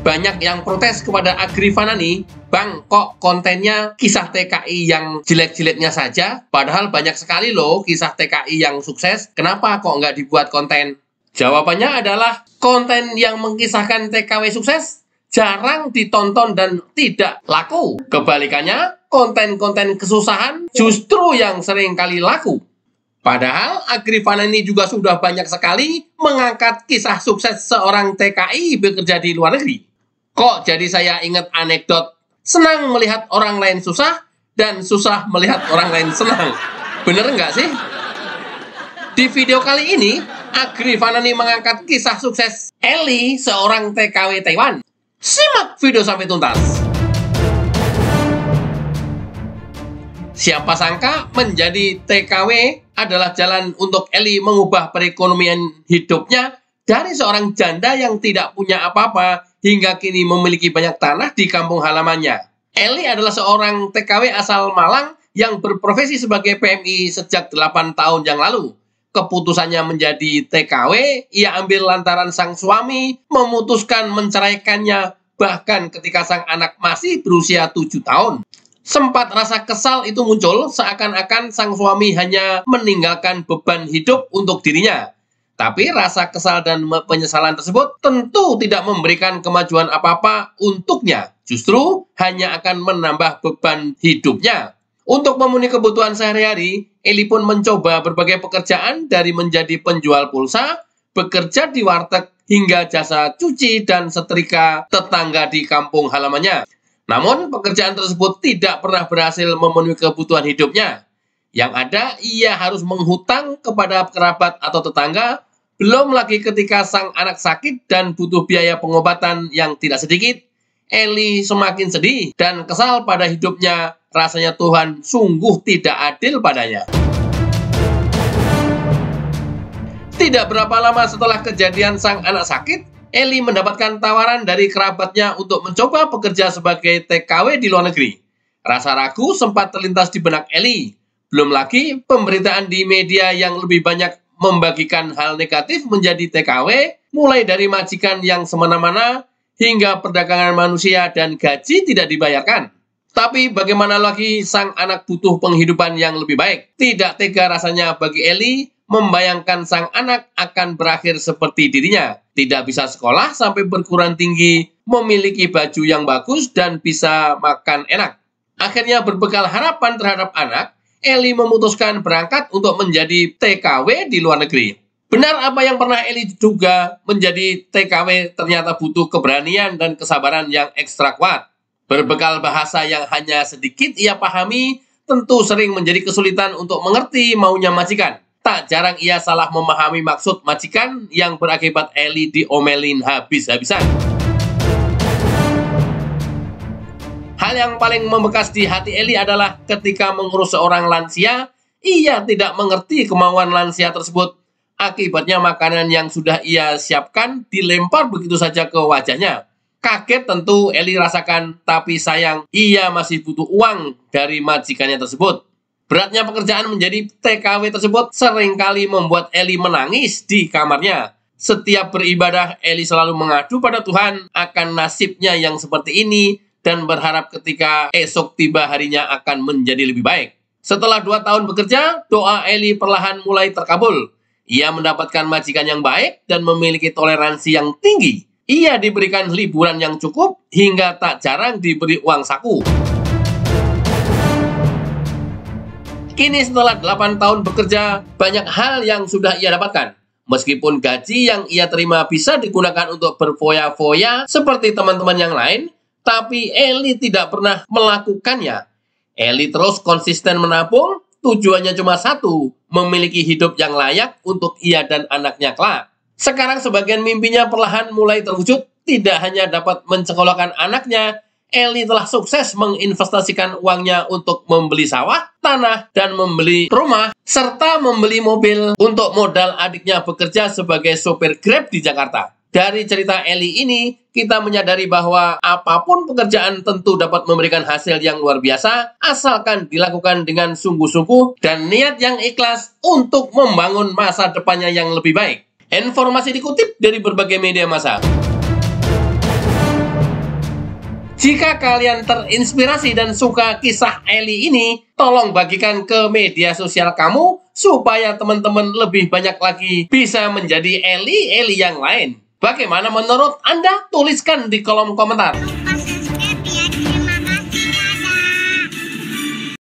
Banyak yang protes kepada Agrifanani, "Bang, kok kontennya kisah TKI yang jelek-jeleknya saja? Padahal banyak sekali loh kisah TKI yang sukses. Kenapa kok nggak dibuat konten?" Jawabannya adalah, konten yang mengisahkan TKW sukses jarang ditonton dan tidak laku. Kebalikannya, konten-konten kesusahan justru yang sering kali laku. Padahal Agrifanani juga sudah banyak sekali mengangkat kisah sukses seorang TKI bekerja di luar negeri. Kok jadi saya ingat anekdot, senang melihat orang lain susah dan susah melihat orang lain senang. Bener nggak sih? Di video kali ini, Agrifanani mengangkat kisah sukses Ellie, seorang TKW Taiwan. Simak video sampai tuntas. Siapa sangka menjadi TKW adalah jalan untuk Ellie mengubah perekonomian hidupnya dari seorang janda yang tidak punya apa-apa hingga kini memiliki banyak tanah di kampung halamannya. Ellie adalah seorang TKW asal Malang yang berprofesi sebagai PMI sejak 8 tahun yang lalu. Keputusannya menjadi TKW ia ambil lantaran sang suami memutuskan menceraikannya bahkan ketika sang anak masih berusia 7 tahun. Sempat rasa kesal itu muncul seakan-akan sang suami hanya meninggalkan beban hidup untuk dirinya. Tapi rasa kesal dan penyesalan tersebut tentu tidak memberikan kemajuan apa-apa untuknya. Justru hanya akan menambah beban hidupnya. Untuk memenuhi kebutuhan sehari-hari, Ellie pun mencoba berbagai pekerjaan dari menjadi penjual pulsa, bekerja di warteg, hingga jasa cuci dan setrika tetangga di kampung halamannya. Namun, pekerjaan tersebut tidak pernah berhasil memenuhi kebutuhan hidupnya. Yang ada, ia harus menghutang kepada kerabat atau tetangga, belum lagi ketika sang anak sakit dan butuh biaya pengobatan yang tidak sedikit. Ellie semakin sedih dan kesal pada hidupnya. Rasanya Tuhan sungguh tidak adil padanya. Tidak berapa lama setelah kejadian sang anak sakit, Ellie mendapatkan tawaran dari kerabatnya untuk mencoba bekerja sebagai TKW di luar negeri. Rasa ragu sempat terlintas di benak Ellie. Belum lagi pemberitaan di media yang lebih banyak membagikan hal negatif menjadi TKW, mulai dari majikan yang semena-mana hingga perdagangan manusia dan gaji tidak dibayarkan. Tapi bagaimana lagi sang anak butuh penghidupan yang lebih baik. Tidak tega rasanya bagi Ellie membayangkan sang anak akan berakhir seperti dirinya. Tidak bisa sekolah sampai perguruan tinggi, memiliki baju yang bagus dan bisa makan enak. Akhirnya berbekal harapan terhadap anak, Ellie memutuskan berangkat untuk menjadi TKW di luar negeri. Benar apa yang pernah Ellie duga, menjadi TKW ternyata butuh keberanian dan kesabaran yang ekstra kuat. Berbekal bahasa yang hanya sedikit ia pahami, tentu sering menjadi kesulitan untuk mengerti maunya majikan. Tak jarang ia salah memahami maksud majikan yang berakibat Ellie diomelin habis-habisan. Hal yang paling membekas di hati Ellie adalah ketika mengurus seorang lansia, ia tidak mengerti kemauan lansia tersebut. Akibatnya makanan yang sudah ia siapkan dilempar begitu saja ke wajahnya. Kaget tentu Ellie rasakan, tapi sayang ia masih butuh uang dari majikannya tersebut. Beratnya pekerjaan menjadi TKW tersebut seringkali membuat Ellie menangis di kamarnya. Setiap beribadah, Ellie selalu mengadu pada Tuhan akan nasibnya yang seperti ini dan berharap ketika esok tiba harinya akan menjadi lebih baik. Setelah 2 tahun bekerja, doa Ellie perlahan mulai terkabul. Ia mendapatkan majikan yang baik dan memiliki toleransi yang tinggi. Ia diberikan liburan yang cukup hingga tak jarang diberi uang saku. Kini setelah 8 tahun bekerja, banyak hal yang sudah ia dapatkan. Meskipun gaji yang ia terima bisa digunakan untuk berfoya-foya seperti teman-teman yang lain, tapi Ellie tidak pernah melakukannya. Ellie terus konsisten menabung, tujuannya cuma satu, memiliki hidup yang layak untuk ia dan anaknya kelak. Sekarang sebagian mimpinya perlahan mulai terwujud, tidak hanya dapat mensekolahkan anaknya, Ellie telah sukses menginvestasikan uangnya untuk membeli sawah, tanah, dan membeli rumah, serta membeli mobil untuk modal adiknya bekerja sebagai sopir Grab di Jakarta. Dari cerita Ellie ini, kita menyadari bahwa apapun pekerjaan tentu dapat memberikan hasil yang luar biasa, asalkan dilakukan dengan sungguh-sungguh dan niat yang ikhlas untuk membangun masa depannya yang lebih baik. Informasi dikutip dari berbagai media massa. Jika kalian terinspirasi dan suka kisah Eli ini, tolong bagikan ke media sosial kamu supaya teman-teman lebih banyak lagi bisa menjadi Eli yang lain. Bagaimana menurut Anda? Tuliskan di kolom komentar.